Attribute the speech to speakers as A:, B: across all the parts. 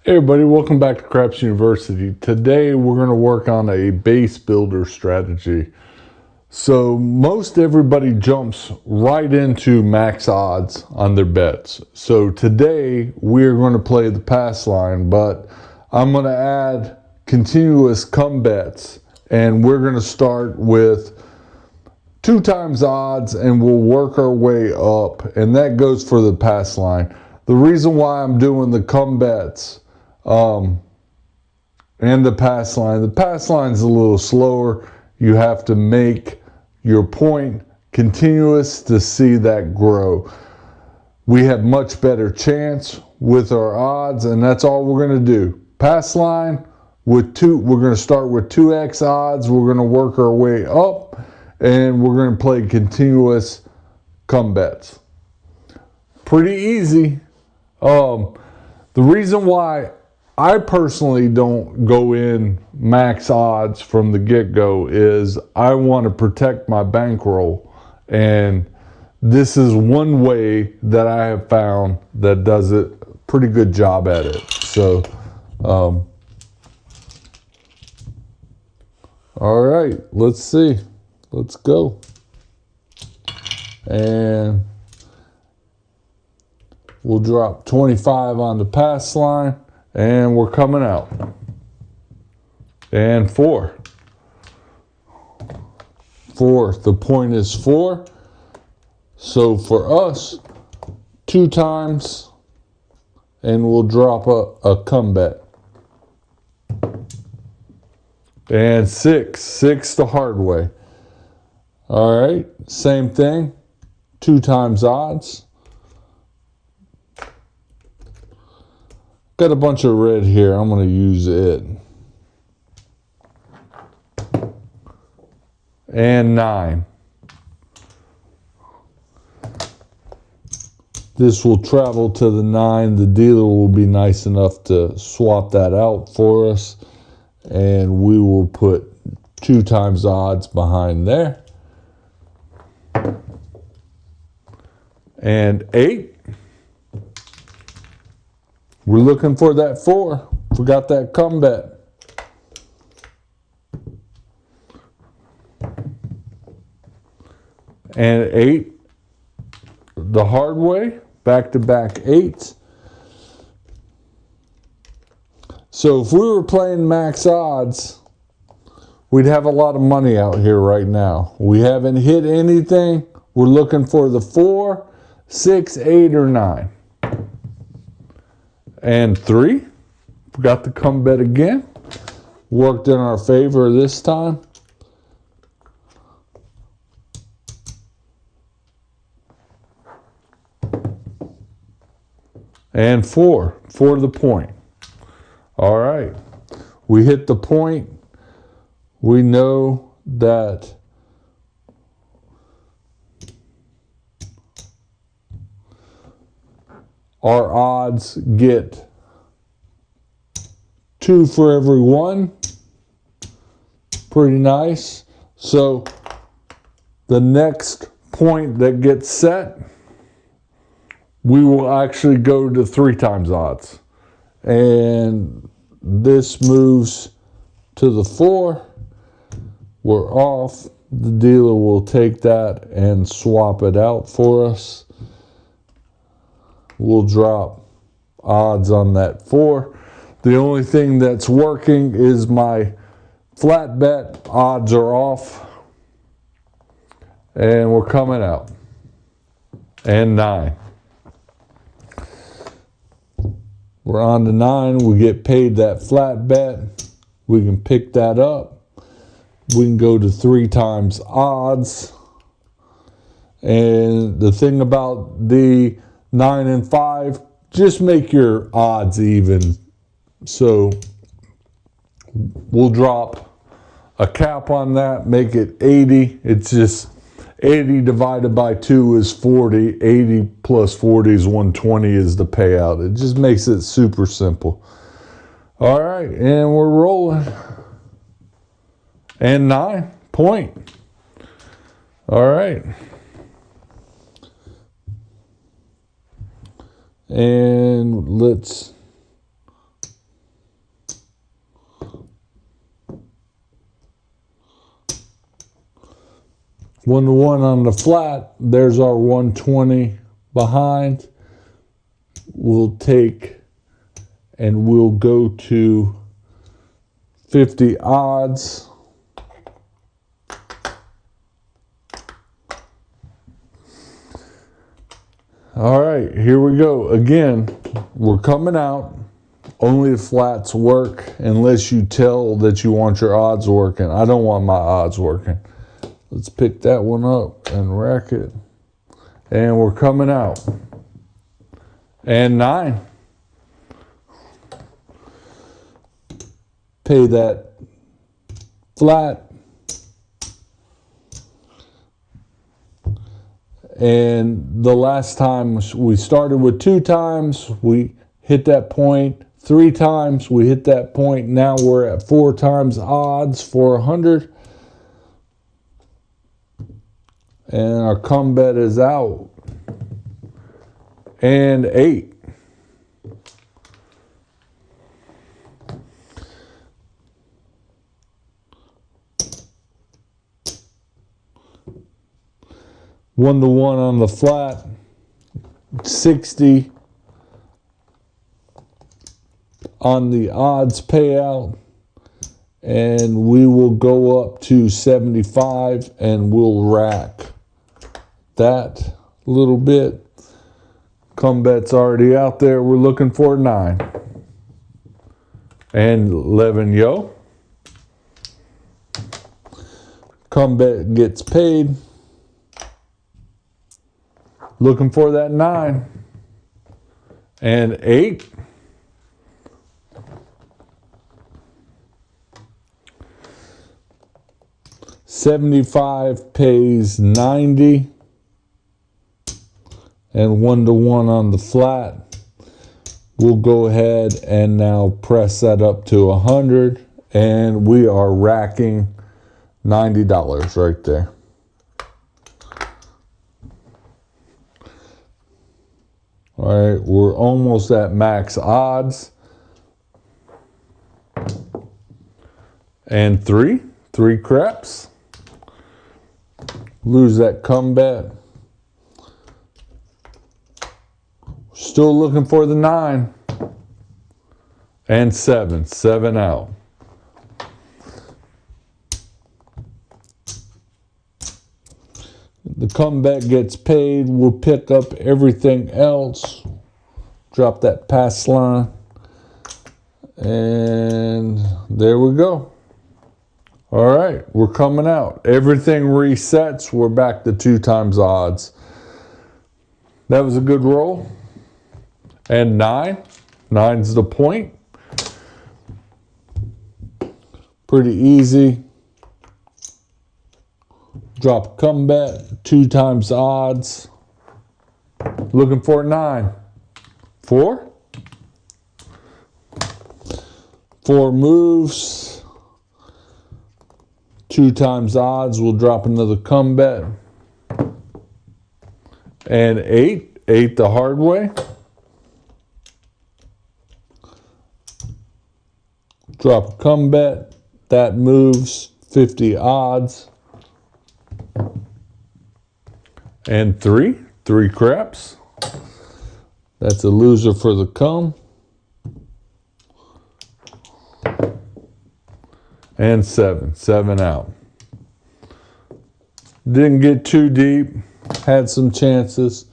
A: Hey everybody, welcome back to Craps University. Today we're going to work on a base builder strategy. So most everybody jumps right into max odds on their bets. So today we're going to play the pass line, but I'm going to add continuous come bets, and we're going to start with 2 times odds and we'll work our way up, and that goes for the pass line. The reason why I'm doing the come bets and the pass line's a little slower. You have to make your point continuous to see that grow. We have much better chance with our odds, and that's all we're going to do. Pass line with we're going to start with 2x odds. We're going to work our way up, and we're going to play continuous come bets. Pretty easy. The reason why I personally don't go in max odds from the get-go is I want to protect my bankroll, and this is one way that I have found that does a pretty good job at it. So all right, let's see, let's go. And we'll drop 25 on the pass line, and we're coming out. And 4. The point is 4. So for us, 2 times, and we'll drop a come bet. And 6 the hard way. All right, same thing, 2 times odds. Got a bunch of red here. I'm going to use it. And 9. This will travel to the 9. The dealer will be nice enough to swap that out for us. And we will put 2 times odds behind there. And 8. We're looking for that 4. Forgot that come bet. And 8. The hard way. Back-to-back 8s. So if we were playing max odds, we'd have a lot of money out here right now. We haven't hit anything. We're looking for the 4, 6, 8, or 9. And 3, forgot to come bet again. Worked in our favor this time. And 4 the point. All right, we hit the point. We know that our odds get 2 for every 1. Pretty nice. So the next point that gets set, we will actually go to 3 times odds. And this moves to the 4. We're off. The dealer will take that and swap it out for us. We'll drop odds on that 4. The only thing that's working is my flat bet. Odds are off. And we're coming out. And 9. We're on to 9. We get paid that flat bet. We can pick that up. We can go to 3 times odds. And the thing about the 9 and 5, just make your odds even. So we'll drop a cap on that, make it 80. It's just 80 divided by 2 is 40. 80 plus 40 is 120 is the payout. It just makes it super simple. All right, and we're rolling. And 9 point. All right. And let's 1-1 on the flat. There's our 120 behind. We'll take and we'll go to 50 odds. All right, here we go. Again, we're coming out. Only the flats work unless you tell that you want your odds working. I don't want my odds working. Let's pick that one up and rack it. And we're coming out. And 9. Pay that flat. And the last time we started with 2 times, we hit that point. 3 times, we hit that point. Now we're at 4 times odds for 100. And our come bet is out. And 8. One to one on the flat. 60 on the odds payout. And we will go up to 75 and we'll rack that a little bit. Come bet's already out there. We're looking for 9. And 11 yo. Come bet gets paid. Looking for that 9. And 8. $75 pays 90. And 1 to 1 on the flat. We'll go ahead and now press that up to 100. And we are racking $90 right there. All right, we're almost at max odds. And 3 craps. Lose that come bet. Still looking for the 9. And 7 out. The comeback gets paid. We'll pick up everything else. Drop that pass line. And there we go. All right, we're coming out. Everything resets. We're back to 2 times odds. That was a good roll. And 9. 9's the point. Pretty easy. Drop come bet, 2 times odds. Looking for 9. 4. 4 moves. 2 times odds. We'll drop another come bet. And 8. 8 the hard way. Drop a come bet. That moves 50 odds. And 3 craps. That's a loser for the come. And 7 out. Didn't get too deep. Had some chances.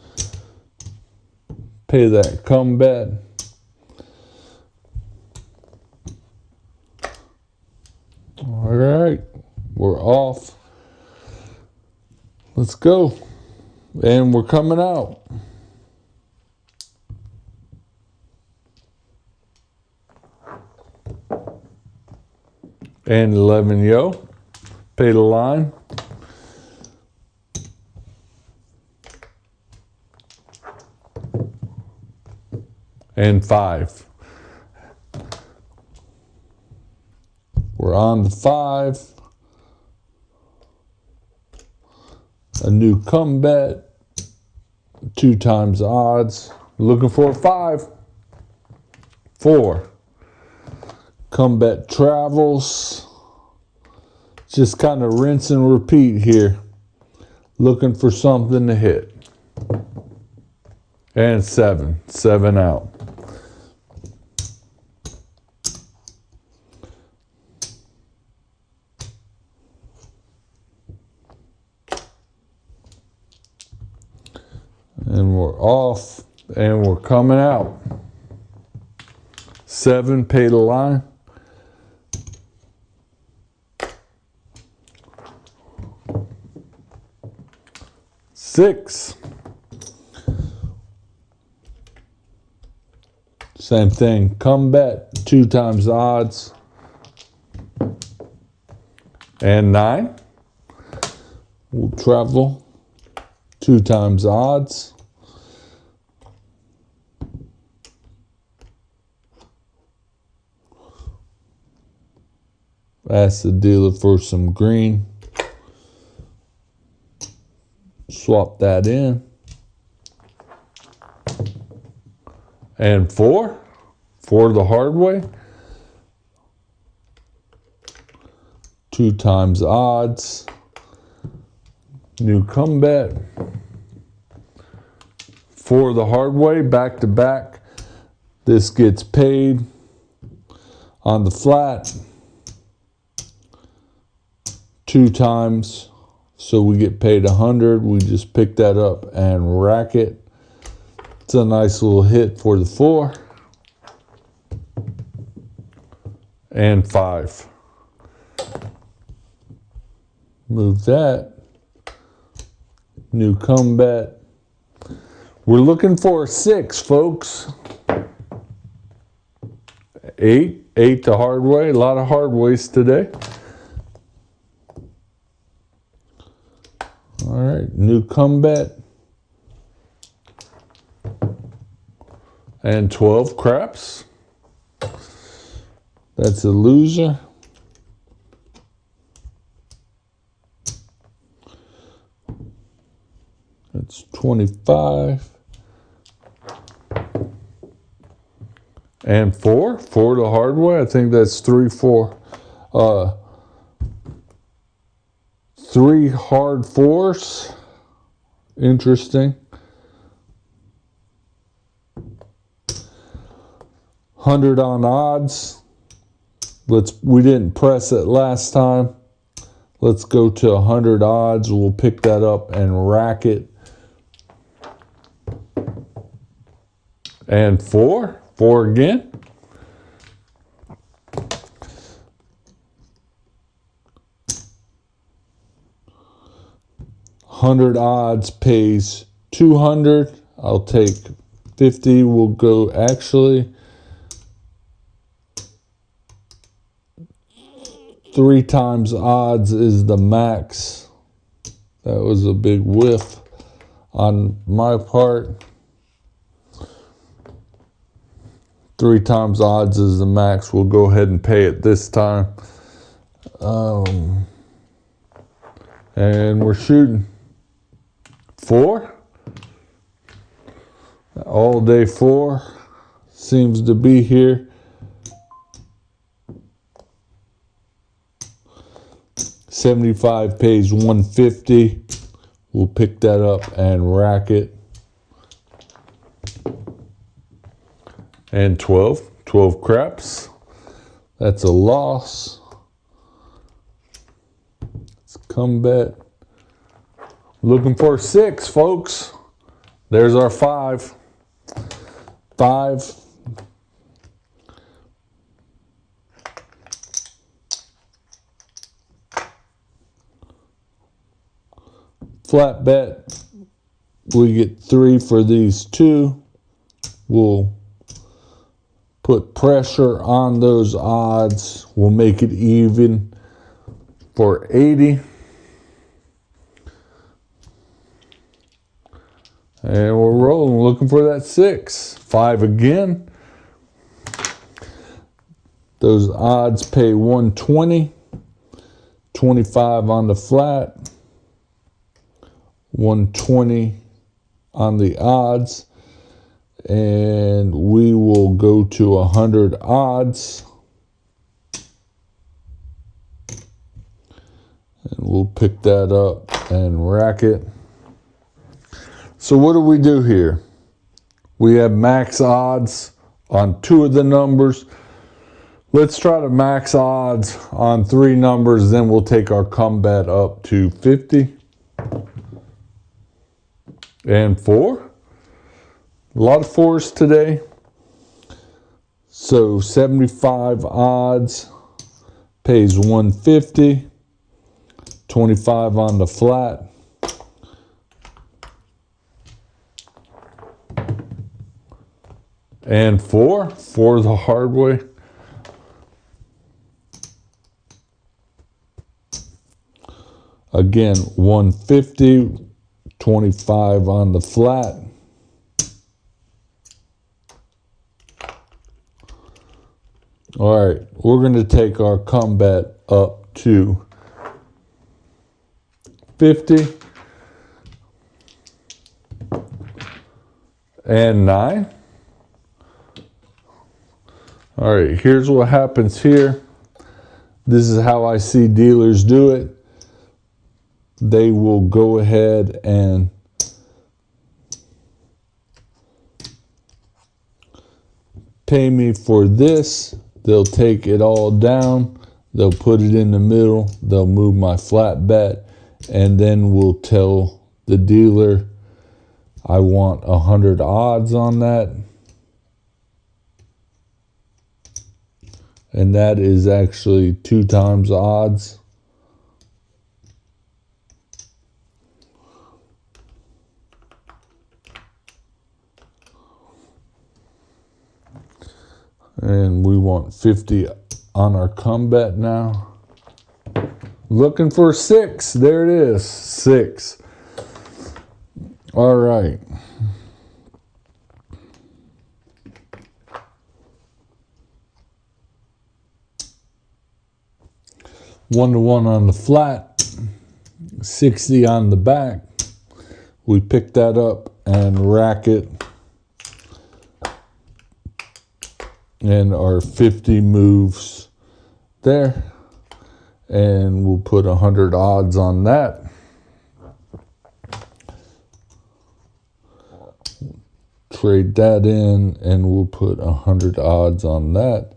A: Pay that come bet. All right, we're off. Let's go. And we're coming out. And 11 yo. Pay the line. And 5. We're on the 5. A new come bet. 2 times odds. Looking for a 5. 4. Come bet travels. Just kind of rinse and repeat here. looking for something to hit. And 7 out. And we're off, and we're coming out. 7, pay the line. 6. Same thing, come bet, 2 times the odds. And 9. We'll travel, 2 times the odds. Ask the dealer for some green. Swap that in. And 4 the hard way. 2 times odds. New come bet. 4 the hard way, back to back. This gets paid on the flat 2 times. So we get paid 100. We just pick that up and rack it. It's a nice little hit for the 4. And 5. Move that. New come bet. We're looking for a 6, folks. 8 the hard way. A lot of hard ways today. All right, new come bet. And 12 craps. That's a loser. That's 25. And 4 the hard way. I think that's 3 hard 4s. Interesting. 100 on odds. We didn't press it last time. Let's go to 100 odds. We'll pick that up and rack it. And 4 again. $100 odds pays 200. I'll take 50. We'll go actually 3 times odds is the max. That was a big whiff on my part. 3 times odds is the max. We'll go ahead and pay it this time. And we're shooting 4. All day 4 seems to be here. 75 pays 150. We'll pick that up and rack it. And 12 craps. That's a loss. Let's come bet. Looking for a 6, folks. There's our 5. 5. Flat bet. We get 3 for these 2. We'll put pressure on those odds. We'll make it even for 80. And we're rolling, looking for that 6. 5 again. Those odds pay 120. 25 on the flat. 120 on the odds. And we will go to 100 odds. And we'll pick that up and rack it. So what do we do here? We have max odds on 2 of the numbers. Let's try to max odds on 3 numbers, then we'll take our come bet up to 50. And 4. A lot of 4s today. So 75 odds pays 150. 25 on the flat. And 4 the hard way. Again, 150, 25 on the flat. All right, we're going to take our come bet up to 50 and 9. All right, here's what happens here. This is how I see dealers do it. They will go ahead and pay me for this. They'll take it all down. They'll put it in the middle. They'll move my flat bet. And then we'll tell the dealer I want 100 odds on that. And that is actually 2 times odds. And we want 50 on our come bet now. Looking for 6. There it is. 6. All right. One to one on the flat. 60 on the back. We pick that up and rack it. And our 50 moves there. And we'll put 100 odds on that. Trade that in and we'll put 100 odds on that.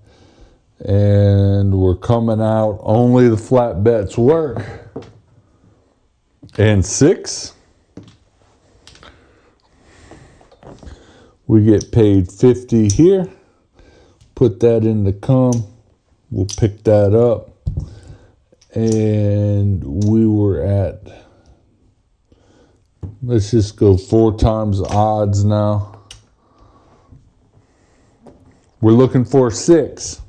A: And we're coming out. Only the flat bets work. And 6. We get paid 50 here. Put that in the come. We'll pick that up. And we were at, let's just go 4 times odds now. We're looking for 6.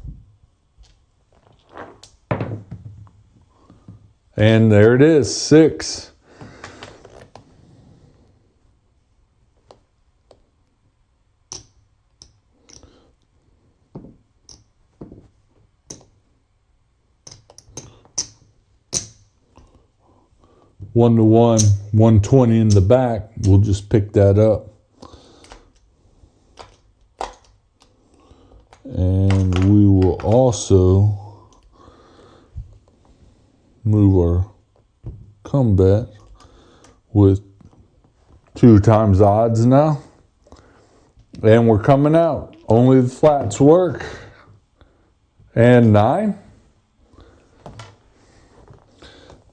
A: And there it is, 6. One to one, 120 in the back. We'll just pick that up. And we will also move our come bet with 2 times odds now. And we're coming out. Only the flats work. And 9.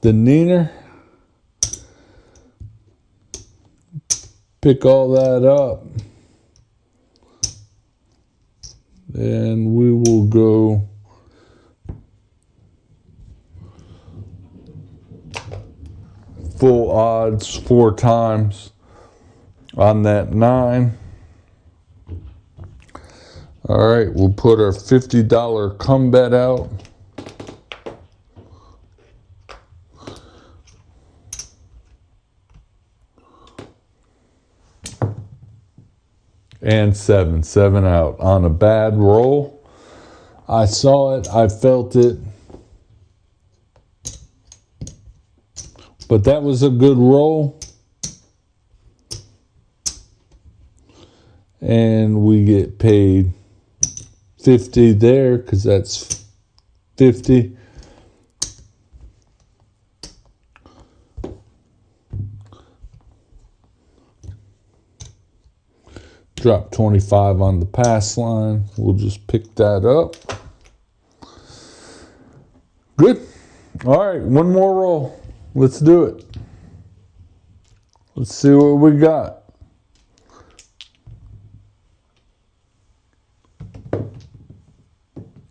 A: The neener. Pick all that up. And we will go full odds 4 times on that 9. All right, we'll put our $50 come bet out. And 7 out on a bad roll. I saw it, I felt it. But that was a good roll. And we get paid 50 there because that's 50. Drop 25 on the pass line. We'll just pick that up. Good. All right, one more roll. Let's do it. Let's see what we got.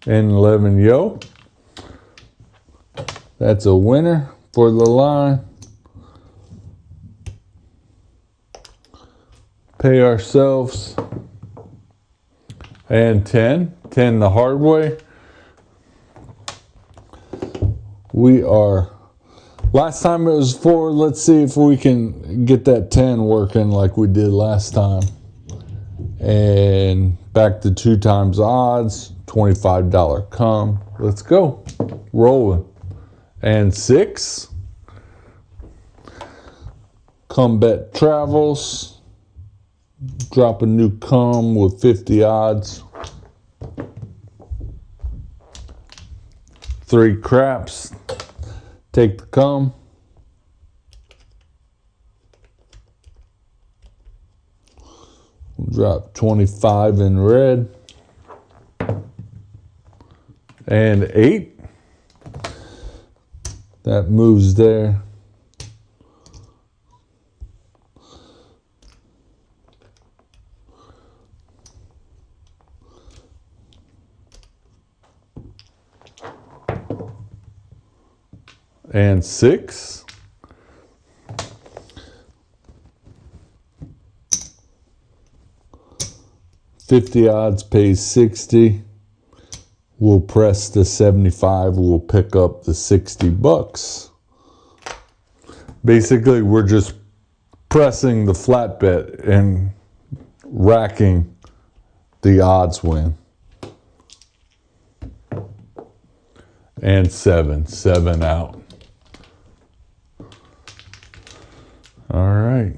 A: And 11 yo. That's a winner for the line. Pay ourselves. And 10. 10 the hard way. We are, last time it was 4. Let's see if we can get that 10 working like we did last time. And back to 2 times odds, $25 come. Let's go. Rolling. And 6. Come bet travels. Drop a new come with 50 odds. 3 craps. Take the come. Drop 25 in red. And 8. That moves there. And 6. $50 odds pays 60. We'll press the 75. We'll pick up the $60. Basically, we're just pressing the flat bet and racking the odds win. And 7. 7 out. All right.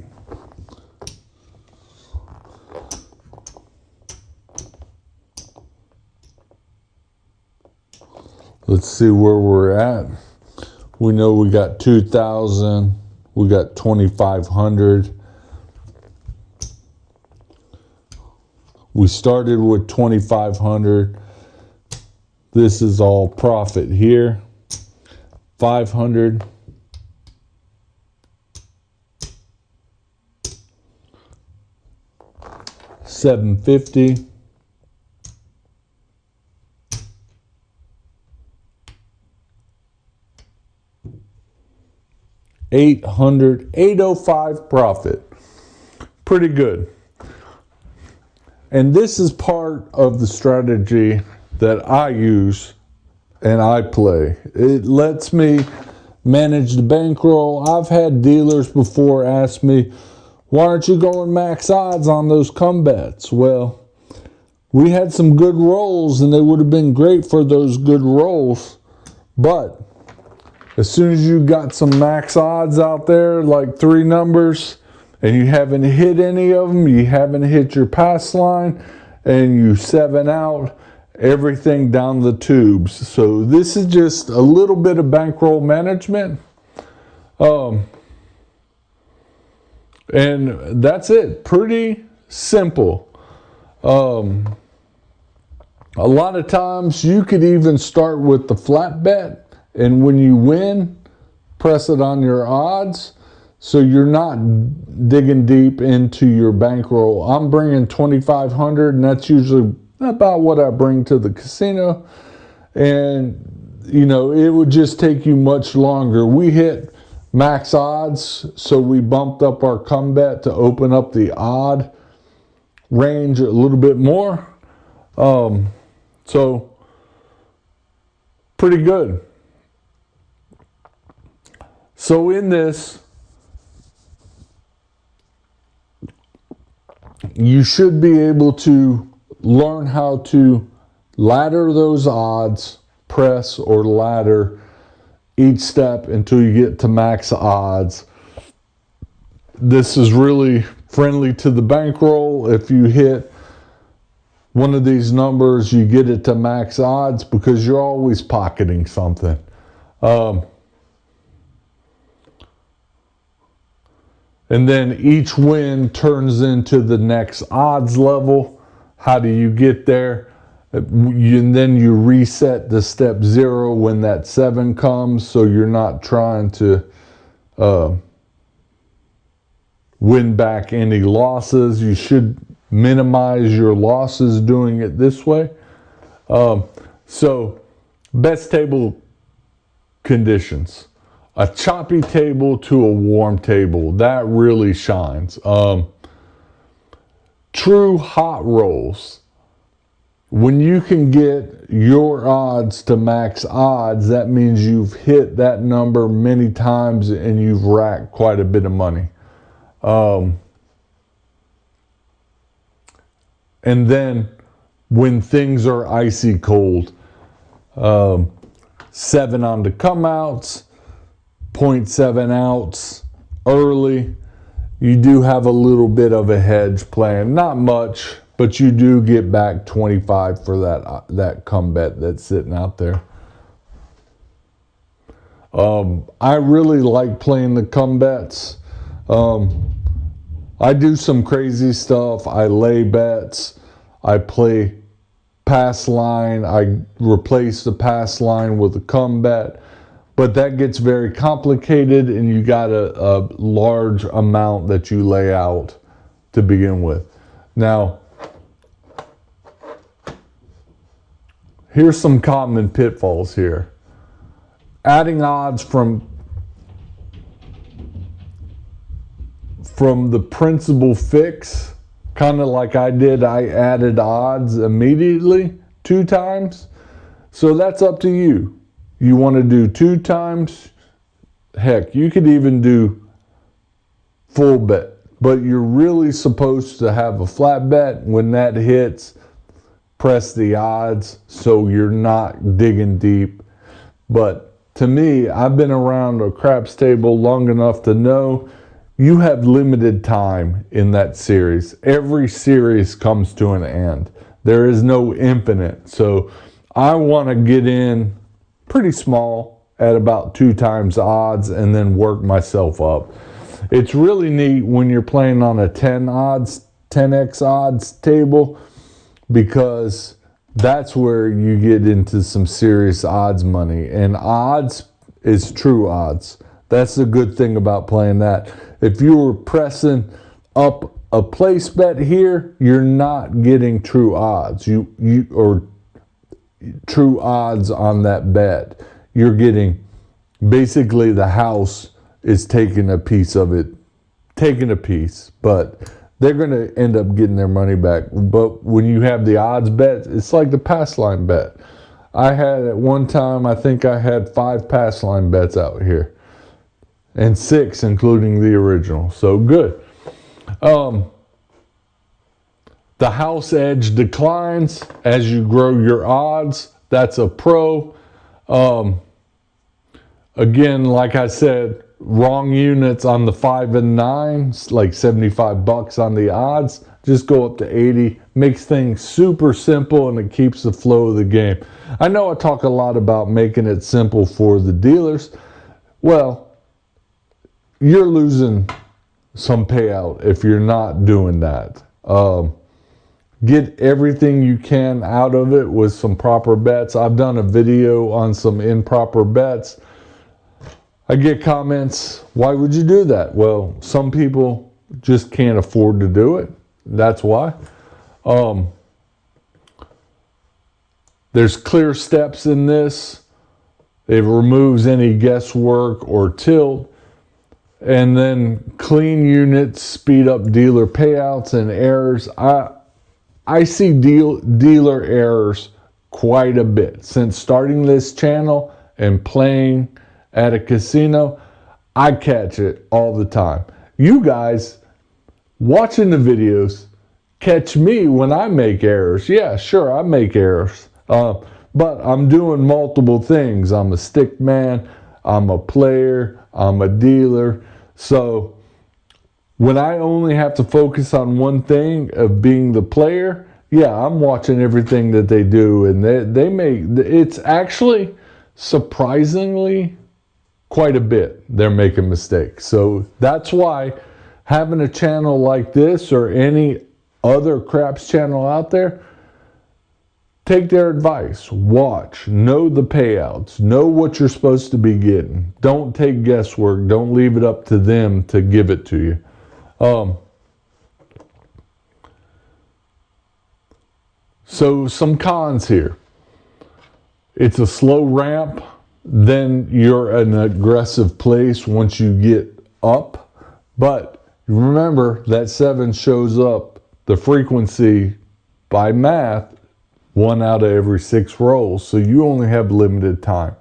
A: Let's see where we're at. We know we got 2,000. We got 2,500. We started with 2,500. This is all profit here. 500. 750. 800, 805 profit. Pretty good. And this is part of the strategy that I use and I play. It lets me manage the bankroll. I've had dealers before ask me, why aren't you going max odds on those come bets? Well, we had some good rolls and they would have been great for those good rolls. But as soon as you got some max odds out there, like 3 numbers, and you haven't hit any of them, you haven't hit your pass line, and you 7 out, everything down the tubes. So this is just a little bit of bankroll management. And that's it. Pretty simple. A lot of times you could even start with the flat bet, and when you win, press it on your odds. So you're not digging deep into your bankroll. I'm bringing 2,500, and that's usually about what I bring to the casino. And, you know, it would just take you much longer. We hit max odds, so we bumped up our come bet to open up the odd range a little bit more. So, pretty good. So in this, you should be able to learn how to ladder those odds, press or ladder each step until you get to max odds. This is really friendly to the bankroll. If you hit one of these numbers, you get it to max odds because you're always pocketing something. And then each win turns into the next odds level. How do you get there? And then you reset to step 0 when that 7 comes, so you're not trying to win back any losses. You should minimize your losses doing it this way. So best table conditions. A choppy table to a warm table, that really shines. True hot rolls. When you can get your odds to max odds, that means you've hit that number many times and you've racked quite a bit of money. And then when things are icy cold, 7 on the come outs, 0.7 outs early, you do have a little bit of a hedge plan. Not much, but you do get back 25 for that come bet that's sitting out there. I really like playing the come bets. I do some crazy stuff. I lay bets. I play pass line. I replace the pass line with a come bet. But that gets very complicated, and you got a large amount that you lay out to begin with. Now, here's some common pitfalls here. Adding odds from the principal fix, kind of like I did. I added odds immediately 2 times. So that's up to you. You want to do 2 times? Heck, you could even do full bet. But you're really supposed to have a flat bet. When that hits, press the odds so you're not digging deep. But to me, I've been around a craps table long enough to know you have limited time in that series. Every series comes to an end. There is no infinite. So I want to get in pretty small at about 2 times odds and then work myself up. It's really neat when you're playing on a 10x odds table, because that's where you get into some serious odds money. And odds is true odds. That's the good thing about playing that. If you were pressing up a place bet here, you're not getting true odds. Or true odds on that bet. You're getting basically the house is taking a piece of it, but they're going to end up getting their money back. But when you have the odds bet, it's like the pass line bet. I had at one time, I think I had 5 pass line bets out here, and 6 including the original. So good. The house edge declines as you grow your odds. That's a pro. Again, like I said, wrong units on the 5 and 9, like $75 on the odds. Just go up to 80. Makes things super simple, and it keeps the flow of the game. I know I talk a lot about making it simple for the dealers. Well, you're losing some payout if you're not doing that. Get everything you can out of it with some proper bets. I've done a video on some improper bets. I get comments, why would you do that? Well, some people just can't afford to do it. That's why. There's clear steps in this. It removes any guesswork or tilt. And then clean units speed up dealer payouts and errors. I see dealer errors quite a bit. Since starting this channel and playing at a casino, I catch it all the time. You guys watching the videos catch me when I make errors. Yeah, sure, I make errors. But I'm doing multiple things. I'm a stick man, I'm a player, I'm a dealer. So when I only have to focus on one thing of being the player, yeah, I'm watching everything that they do, and they make, it's actually surprisingly quite a bit they're making mistakes. So that's why having a channel like this or any other craps channel out there, take their advice, watch, know the payouts, know what you're supposed to be getting. Don't take guesswork. Don't leave it up to them to give it to you. So some cons here. It's a slow ramp, then you're in an aggressive place once you get up. But remember that 7 shows up, the frequency by math, 1 out of every 6 rolls. So you only have limited time.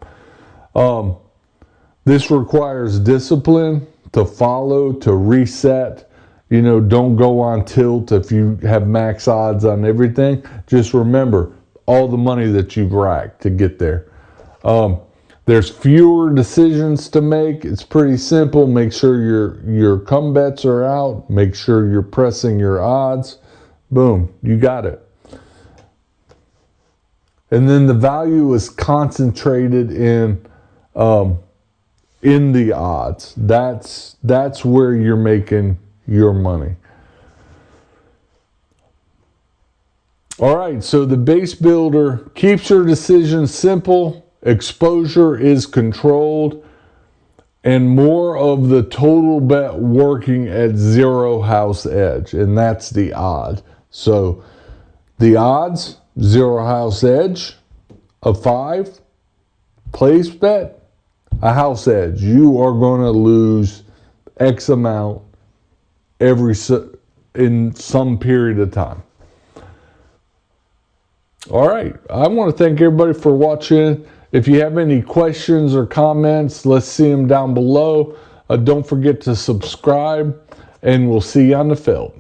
A: This requires discipline to follow, to reset. You know, don't go on tilt if you have max odds on everything. Just remember all the money that you've racked to get there. There's fewer decisions to make. It's pretty simple. Make sure your come bets are out. Make sure you're pressing your odds. Boom, you got it. And then the value is concentrated in the odds. That's where you're making your money. All right, so the base builder keeps your decisions simple, exposure is controlled, and more of the total bet working at 0 house edge, and that's the odd. So the odds, 0 house edge of 5, place bet, a house edge. You are going to lose X amount in some period of time. All right, I want to thank everybody for watching. If you have any questions or comments, let's see them down below. Don't forget to subscribe, and we'll see you on the field.